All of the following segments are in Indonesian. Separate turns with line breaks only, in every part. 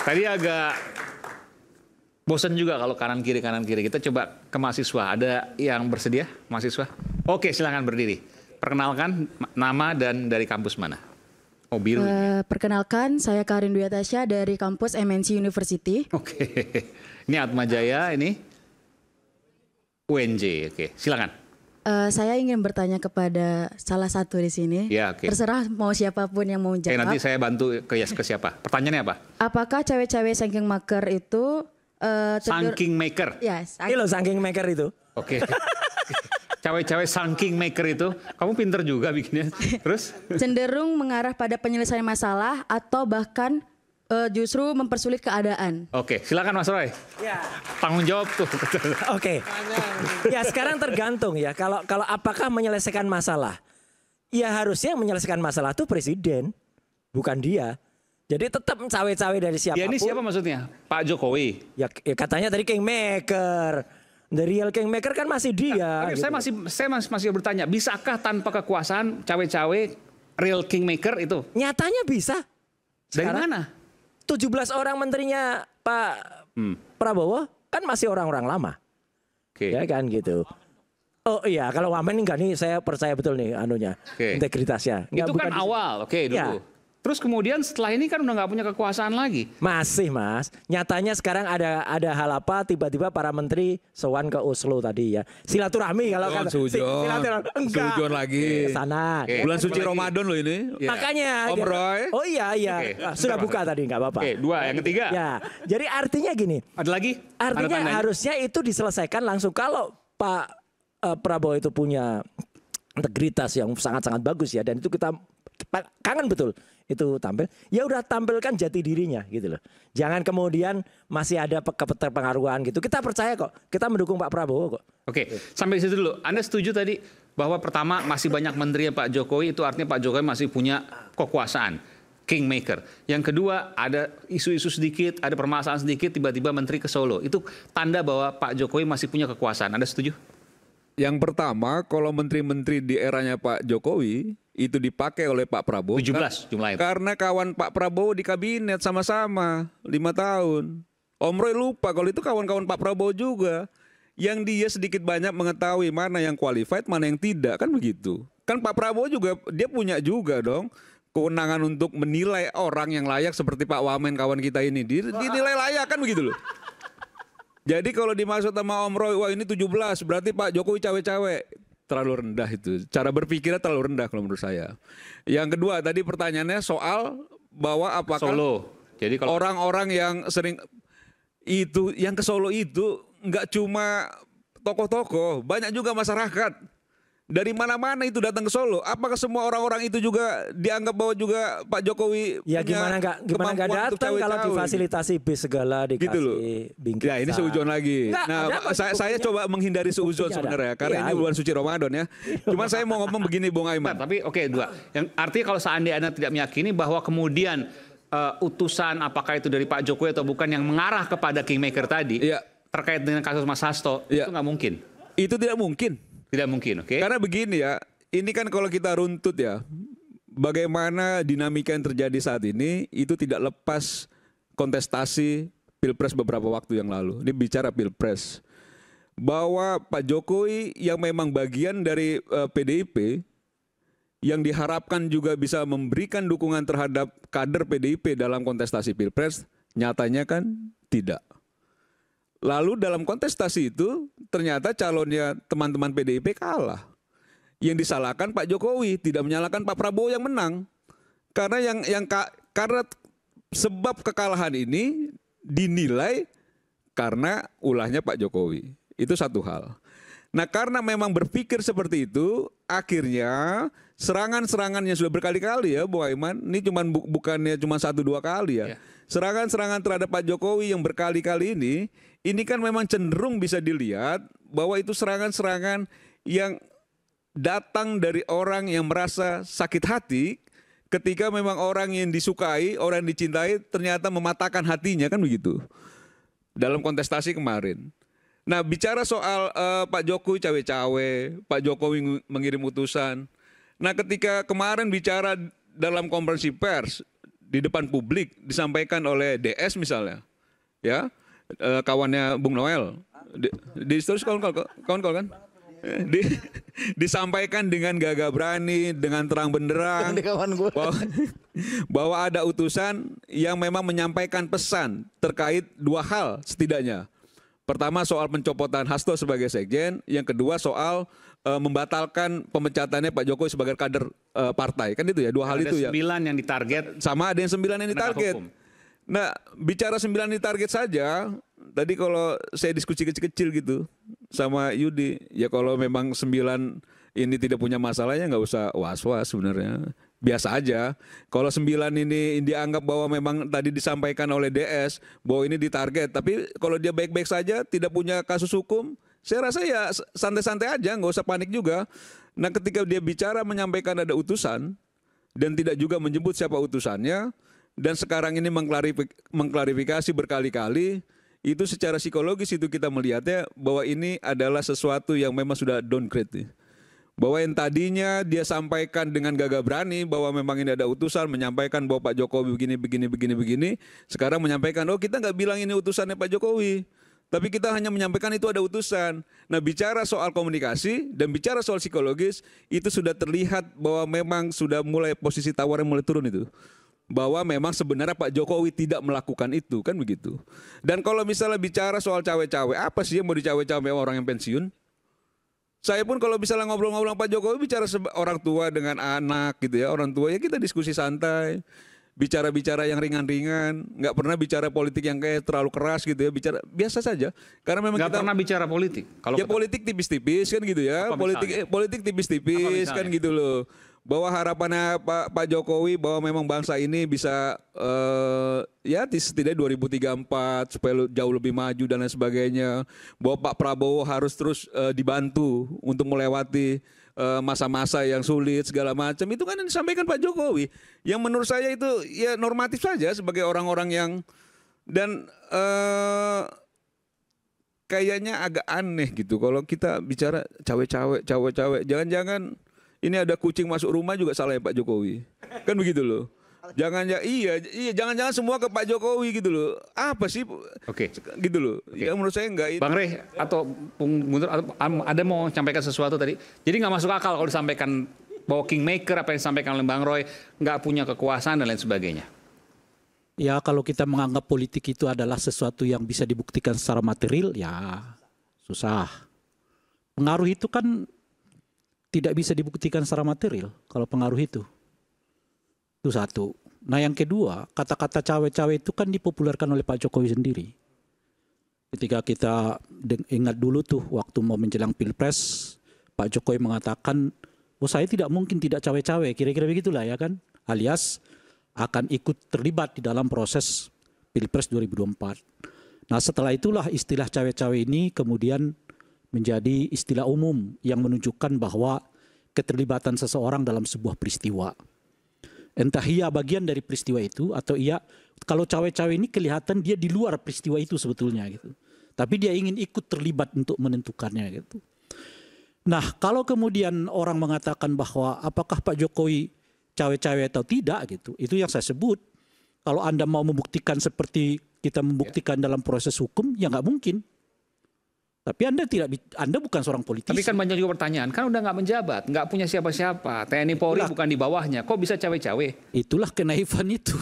Tadi agak bosan juga kalau kanan kiri. Kita coba ke mahasiswa. Ada yang bersedia mahasiswa? Oke, silakan berdiri. Perkenalkan nama dan dari kampus mana? Oh, biru.
Perkenalkan, saya Karin Dwi Atasya dari kampus MNC University.
Oke. Ini Atma Jaya, ini UNJ. Oke, silakan.
Saya ingin bertanya kepada salah satu di sini.
Ya, oke.
Terserah mau siapapun yang mau jawab.
Nanti saya bantu ke siapa. Pertanyaannya apa?
Apakah cewek-cewek saking maker itu
Saking maker.
Ya,
Ini loh saking maker itu.
Oke. Cewek-cewek saking maker itu, kamu pinter juga bikinnya. Terus?
cenderung mengarah pada penyelesaian masalah atau bahkan justru mempersulit keadaan.
Oke, silakan Mas Roy.
Ya.
Tanggung jawab tuh.
Oke. Ya sekarang tergantung ya. Kalau apakah menyelesaikan masalah? Ya harusnya yang menyelesaikan masalah itu presiden, bukan dia. Jadi tetap cawe-cawe dari siapapun.
Ya ini siapa maksudnya? Pak Jokowi.
Ya katanya tadi kingmaker. The real kingmaker kan masih dia.
Tapi
gitu.
saya masih bertanya, bisakah tanpa kekuasaan cawe-cawe real kingmaker itu?
Nyatanya bisa.
Dari
Sekarang,
mana?
17 orang menterinya Pak Prabowo kan masih orang-orang lama.
Oke.
Ya kan gitu. Oh iya, kalau Wamen enggak nih, saya percaya betul nih anunya, integritasnya. Enggak,
itu kan awal, oke dulu.
Ya.
Terus kemudian setelah ini kan udah nggak punya kekuasaan lagi.
Masih Mas, nyatanya sekarang ada hal apa tiba-tiba para menteri sowan ke Oslo tadi ya. Silaturahmi kalau kan.
Sujon lagi.
Sana.
Bulan suci Ramadan loh ini.
Ya.
Makanya.
Om Roy.
Oh iya. Sudah buka tadi nggak apa-apa.
Oke, dua. Yang ketiga.
Ya, jadi artinya gini.
Ada lagi?
Artinya harusnya itu diselesaikan langsung. Kalau Pak Prabowo itu punya integritas yang sangat-sangat bagus ya, dan itu kita kangen betul itu tampil, ya udah tampilkan jati dirinya gitu loh. Jangan kemudian masih ada keterpengaruhan gitu. Kita percaya kok, kita mendukung Pak Prabowo kok.
Oke, sampai situ dulu. Anda setuju tadi bahwa pertama masih banyak menteri Pak Jokowi, itu artinya Pak Jokowi masih punya kekuasaan, kingmaker. Yang kedua ada isu-isu sedikit, ada permasalahan sedikit, tiba-tiba menteri ke Solo. Itu tanda bahwa Pak Jokowi masih punya kekuasaan. Anda setuju?
Yang pertama, kalau menteri-menteri di eranya Pak Jokowi itu dipakai oleh Pak Prabowo
17 jumlahnya.
Karena kawan Pak Prabowo di kabinet sama-sama 5 tahun. Om Roy lupa kalau itu kawan-kawan Pak Prabowo juga. Yang dia sedikit banyak mengetahui mana yang qualified, mana yang tidak, kan begitu. Kan Pak Prabowo juga dia punya juga dong kewenangan untuk menilai orang yang layak seperti Pak Wamen kawan kita ini. Dinilai layak kan begitu loh. Jadi kalau dimaksud sama Om Roy, wah ini 17 berarti Pak Jokowi cawe-cawe. Terlalu rendah itu. Cara berpikirnya terlalu rendah kalau menurut saya. Yang kedua tadi pertanyaannya soal bahwa apakah
Solo. Jadi kalau
orang-orang yang sering itu, yang ke Solo itu nggak cuma tokoh-tokoh, banyak juga masyarakat. Dari mana-mana itu datang ke Solo. Apakah semua orang-orang itu juga dianggap bahwa juga Pak Jokowi
ya gimana nggak datang kalau difasilitasi bis segala dikasih
gitu
bingkisan.
Ya ini seuzon lagi. Saya coba menghindari seuzon sebenarnya karena ini bulan suci Ramadan ya. Cuman saya mau ngomong begini Bung Aiman.
Tapi oke, dua. Yang artinya kalau seandainya Anda tidak meyakini bahwa kemudian utusan apakah itu dari Pak Jokowi atau bukan yang mengarah kepada kingmaker tadi terkait dengan kasus Mas Hasto itu nggak mungkin.
Itu tidak mungkin.
Tidak mungkin, oke?
Karena begini ya, ini kan kalau kita runtut ya, bagaimana dinamika yang terjadi saat ini itu tidak lepas kontestasi Pilpres beberapa waktu yang lalu. Ini bicara Pilpres. Bahwa Pak Jokowi yang memang bagian dari PDIP, yang diharapkan juga bisa memberikan dukungan terhadap kader PDIP dalam kontestasi Pilpres, nyatanya kan tidak. Lalu dalam kontestasi itu ternyata calonnya teman-teman PDIP kalah. Yang disalahkan Pak Jokowi, tidak menyalahkan Pak Prabowo yang menang. Karena karena sebab kekalahan ini dinilai karena ulahnya Pak Jokowi. Itu satu hal. Nah, karena memang berpikir seperti itu, akhirnya serangan-serangan yang sudah berkali-kali ya, Bu Aiman, ini bukannya cuma 1-2 kali ya. Serangan-serangan terhadap Pak Jokowi yang berkali-kali ini kan memang cenderung bisa dilihat bahwa itu serangan-serangan yang datang dari orang yang merasa sakit hati ketika memang orang yang disukai, orang yang dicintai ternyata mematahkan hatinya, kan begitu. Dalam kontestasi kemarin. Nah, bicara soal Pak Jokowi cawe-cawe, Pak Jokowi mengirim utusan. Nah, ketika kemarin bicara dalam konferensi pers di depan publik disampaikan oleh DS misalnya, ya kawannya Bung Noel, terus kawan kan, disampaikan dengan gagah berani, dengan terang benderang, bahwa ada utusan yang memang menyampaikan pesan terkait dua hal setidaknya. Pertama soal pencopotan Hasto sebagai sekjen, yang kedua soal membatalkan pemecatannya Pak Jokowi sebagai kader partai, kan itu ya, dua hal itu ya.
Ada 9 yang ditarget,
sama ada yang 9 yang ditarget. Nah, bicara 9 ditarget saja, tadi kalau saya diskusi kecil-kecil gitu sama Yudi, ya kalau memang 9 ini tidak punya masalah ya nggak usah was-was sebenarnya. Biasa aja. Kalau 9 ini dianggap bahwa memang tadi disampaikan oleh DS bahwa ini ditarget, tapi kalau dia baik-baik saja, tidak punya kasus hukum, saya rasa ya santai-santai aja, nggak usah panik juga. Nah, ketika dia bicara menyampaikan ada utusan dan tidak juga menyebut siapa utusannya, dan sekarang ini mengklarifikasi berkali-kali, itu secara psikologis itu kita melihatnya bahwa ini adalah sesuatu yang memang sudah downgrade. Bahwa yang tadinya dia sampaikan dengan gagah berani bahwa memang ini ada utusan, menyampaikan bahwa Pak Jokowi begini, sekarang menyampaikan, oh kita nggak bilang ini utusannya Pak Jokowi, tapi kita hanya menyampaikan itu ada utusan. Nah, bicara soal komunikasi dan bicara soal psikologis, itu sudah terlihat bahwa memang sudah mulai posisi tawarnya mulai turun itu. Bahwa memang sebenarnya Pak Jokowi tidak melakukan itu, kan begitu. Dan kalau misalnya bicara soal cawe-cawe, apa sih yang mau dicawe-cawe orang yang pensiun? Saya pun kalau misalnya ngobrol-ngobrol Pak Jokowi bicara orang tua dengan anak gitu ya, orang tua ya kita diskusi santai. Bicara-bicara yang ringan-ringan, nggak pernah bicara politik yang kayak terlalu keras gitu ya, bicara biasa saja. Karena memang
nggak pernah bicara politik.
Kalau ya politik tipis-tipis kan gitu ya, politik tipis-tipis kan gitu loh. Bahwa harapannya Pak Jokowi bahwa memang bangsa ini bisa ya setidaknya 2034 supaya jauh lebih maju dan lain sebagainya. Bahwa Pak Prabowo harus terus dibantu untuk melewati masa-masa yang sulit segala macam, itu kan yang disampaikan Pak Jokowi, yang menurut saya itu ya normatif saja sebagai orang-orang yang, dan kayaknya agak aneh gitu kalau kita bicara cawe-cawe, jangan-jangan ini ada kucing masuk rumah juga salah ya Pak Jokowi, kan begitu loh. Jangan-jangan semua ke Pak Jokowi gitu loh. Apa sih?
Oke.
Gitu loh. Okay. Ya menurut saya enggak itu.
Bang Rey atau Bung Guntur ada mau sampaikan sesuatu tadi. Jadi nggak masuk akal kalau disampaikan bahwa Kingmaker apa yang disampaikan oleh Bang Roy nggak punya kekuasaan dan lain sebagainya.
Ya kalau kita menganggap politik itu adalah sesuatu yang bisa dibuktikan secara material, ya susah. Pengaruh itu kan tidak bisa dibuktikan secara material kalau pengaruh itu. Itu satu. Nah yang kedua, kata-kata cawe-cawe itu kan dipopulerkan oleh Pak Jokowi sendiri. Ketika kita ingat dulu tuh waktu mau menjelang Pilpres, Pak Jokowi mengatakan, oh saya tidak mungkin tidak cawe-cawe, kira-kira begitulah ya kan. Alias akan ikut terlibat di dalam proses Pilpres 2024. Nah setelah itulah istilah cawe-cawe ini kemudian menjadi istilah umum yang menunjukkan bahwa keterlibatan seseorang dalam sebuah peristiwa. Entah ia bagian dari peristiwa itu atau ia, kalau cawe-cawe ini kelihatan dia di luar peristiwa itu sebetulnya gitu. Tapi dia ingin ikut terlibat untuk menentukannya gitu. Nah kalau kemudian orang mengatakan bahwa apakah Pak Jokowi cawe-cawe atau tidak gitu, itu yang saya sebut. Kalau Anda mau membuktikan seperti kita membuktikan dalam proses hukum, ya nggak mungkin. Tapi Anda bukan seorang politisi.
Tapi kan banyak juga pertanyaan, kan udah nggak menjabat, nggak punya siapa-siapa, TNI Polri bukan di bawahnya, kok bisa cawe-cawe?
Itulah kenaifan itu.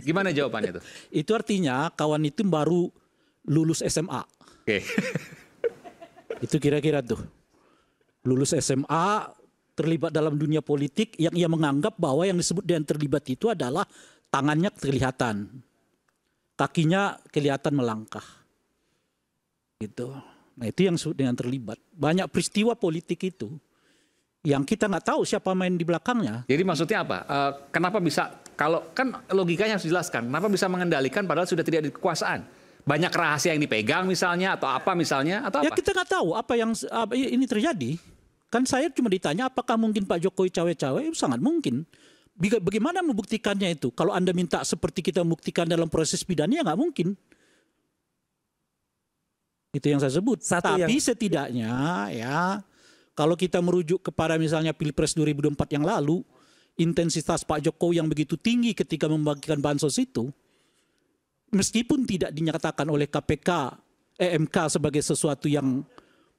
Gimana jawabannya tuh?
Itu artinya kawan itu baru lulus SMA.
Oke.
Itu kira-kira tuh. Lulus SMA, terlibat dalam dunia politik, yang ia menganggap bahwa yang disebut dengan terlibat itu adalah tangannya kelihatan, kakinya kelihatan melangkah. Gitu. Nah itu yang disebut dengan terlibat. Banyak peristiwa politik itu yang kita nggak tahu siapa main di belakangnya.
Jadi maksudnya apa? Kenapa bisa, kalau kan logikanya harus dijelaskan, kenapa bisa mengendalikan padahal sudah tidak di kekuasaan? Banyak rahasia yang dipegang misalnya, atau apa misalnya, atau
Ya
apa?
kita nggak tahu apa yang ini terjadi. Kan saya cuma ditanya apakah mungkin Pak Jokowi cawe-cawe? Sangat mungkin. Bagaimana membuktikannya itu? Kalau Anda minta seperti kita membuktikan dalam proses pidana, ya nggak mungkin. Itu yang saya sebut. Tapi setidaknya ya kalau kita merujuk kepada misalnya Pilpres 2024 yang lalu, intensitas Pak Jokowi yang begitu tinggi ketika membagikan bansos itu, meskipun tidak dinyatakan oleh MK sebagai sesuatu yang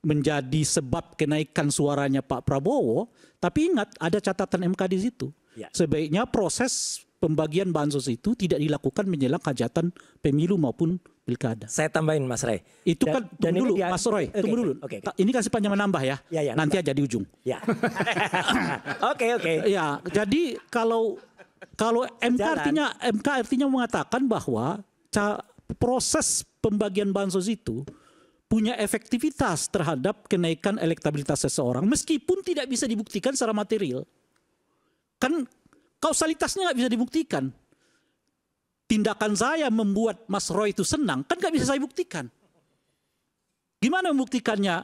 menjadi sebab kenaikan suaranya Pak Prabowo, tapi ingat ada catatan MK di situ.
Ya.
Sebaiknya proses pembagian bansos itu tidak dilakukan menjelang hajatan pemilu maupun pilkada.
Saya tambahin Mas Ray.
Itu kan tunggu dulu,
dia,
Mas Roy, tunggu dulu.
Oke.
Ini kan sifatnya menambah ya.
Ya,
nanti aja di ujung.
Ya. Oke.
Ya, jadi kalau MK artinya mengatakan bahwa proses pembagian bansos itu punya efektivitas terhadap kenaikan elektabilitas seseorang meskipun tidak bisa dibuktikan secara material. Kan kausalitasnya nggak bisa dibuktikan. Tindakan saya membuat Mas Roy itu senang, kan nggak bisa saya buktikan. Gimana membuktikannya?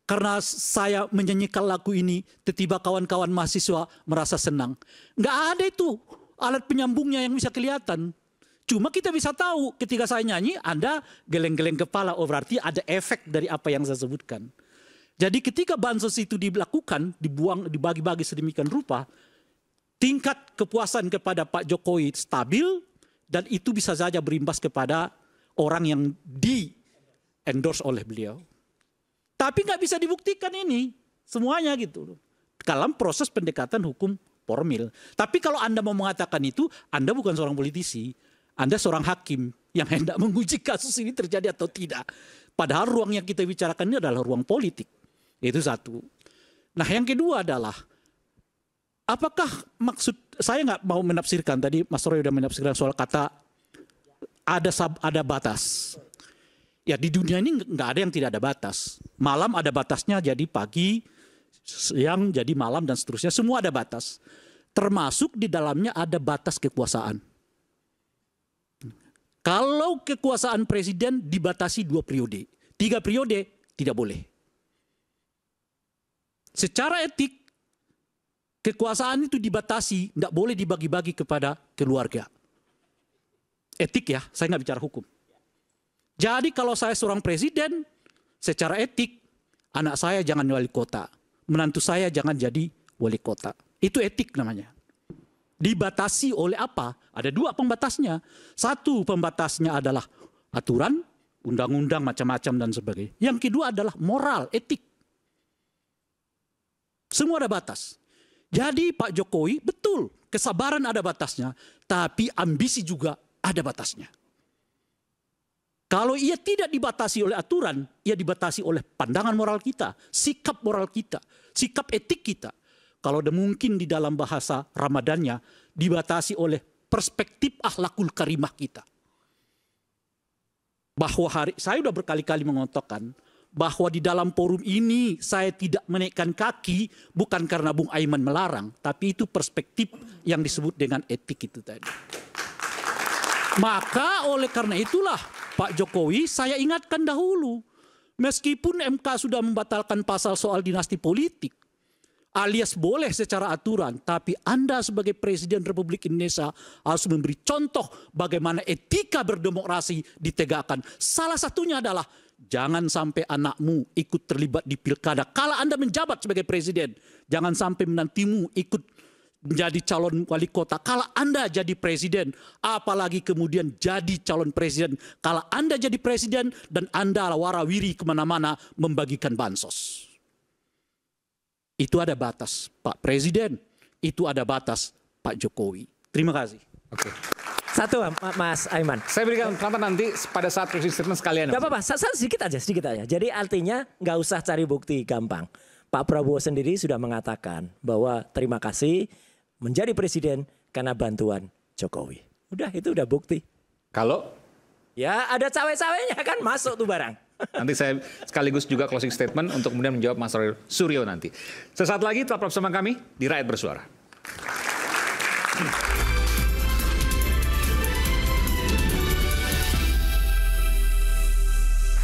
Karena saya menyanyikan lagu ini, tiba-tiba kawan-kawan mahasiswa merasa senang. Nggak ada itu alat penyambungnya yang bisa kelihatan. Cuma kita bisa tahu ketika saya nyanyi, Anda geleng-geleng kepala, oh berarti ada efek dari apa yang saya sebutkan. Jadi ketika bansos itu dilakukan, dibagi-bagi sedemikian rupa, tingkat kepuasan kepada Pak Jokowi stabil dan itu bisa saja berimbas kepada orang yang di-endorse oleh beliau. Tapi nggak bisa dibuktikan ini semuanya gitu dalam proses pendekatan hukum formil. Tapi kalau Anda mau mengatakan itu, Anda bukan seorang politisi, Anda seorang hakim yang hendak menguji kasus ini terjadi atau tidak. Padahal ruang yang kita bicarakan ini adalah ruang politik. Itu satu. Nah yang kedua adalah apakah maksud, saya nggak mau menafsirkan, tadi Mas Roy sudah menafsirkan soal kata ada batas. Ya di dunia ini nggak ada yang tidak ada batas. Malam ada batasnya jadi pagi, siang jadi malam dan seterusnya. Semua ada batas. Termasuk di dalamnya ada batas kekuasaan. Kalau kekuasaan presiden dibatasi 2 periode, 3 periode tidak boleh. Secara etik, kekuasaan itu dibatasi, tidak boleh dibagi-bagi kepada keluarga. Etik ya, saya nggak bicara hukum. Jadi kalau saya seorang presiden, secara etik, anak saya jangan wali kota, menantu saya jangan jadi wali kota. Itu etik namanya. Dibatasi oleh apa? Ada 2 pembatasnya. Satu pembatasnya adalah aturan, undang-undang macam-macam dan sebagainya. Yang kedua adalah moral, etik. Semua ada batas. Jadi Pak Jokowi betul kesabaran ada batasnya, tapi ambisi juga ada batasnya. Kalau ia tidak dibatasi oleh aturan, ia dibatasi oleh pandangan moral kita, sikap moral kita, sikap etik kita. Kalau ada mungkin di dalam bahasa Ramadannya dibatasi oleh perspektif akhlakul karimah kita. Bahwa saya sudah berkali-kali mengatakan bahwa di dalam forum ini saya tidak menaikkan kaki bukan karena Bung Aiman melarang, tapi itu perspektif yang disebut dengan etik itu tadi. Maka oleh karena itulah Pak Jokowi saya ingatkan dahulu, meskipun MK sudah membatalkan pasal soal dinasti politik, alias boleh secara aturan, tapi Anda sebagai Presiden Republik Indonesia harus memberi contoh bagaimana etika berdemokrasi ditegakkan. Salah satunya adalah jangan sampai anakmu ikut terlibat di pilkada. Kalau Anda menjabat sebagai presiden, jangan sampai menantimu ikut menjadi calon wali kota. Kalau Anda jadi presiden, apalagi kemudian jadi calon presiden. Kalau Anda jadi presiden dan Anda warawiri kemana-mana membagikan bansos. Itu ada batas Pak Presiden, itu ada batas Pak Jokowi. Terima kasih.
Oke.
Satu Mas Aiman.
Saya berikan kesempatan nanti pada saat closing statement sekalian.
Gak apa-apa, sedikit aja. Jadi artinya nggak usah cari bukti gampang. Pak Prabowo sendiri sudah mengatakan bahwa terima kasih menjadi presiden karena bantuan Jokowi. Udah, itu udah bukti.
Kalau
ya ada cawe-cawenya kan masuk tuh barang.
nanti saya sekaligus juga closing statement untuk kemudian menjawab Mas Suryo nanti. Sesaat lagi tetap bersama kami di Rakyat Bersuara.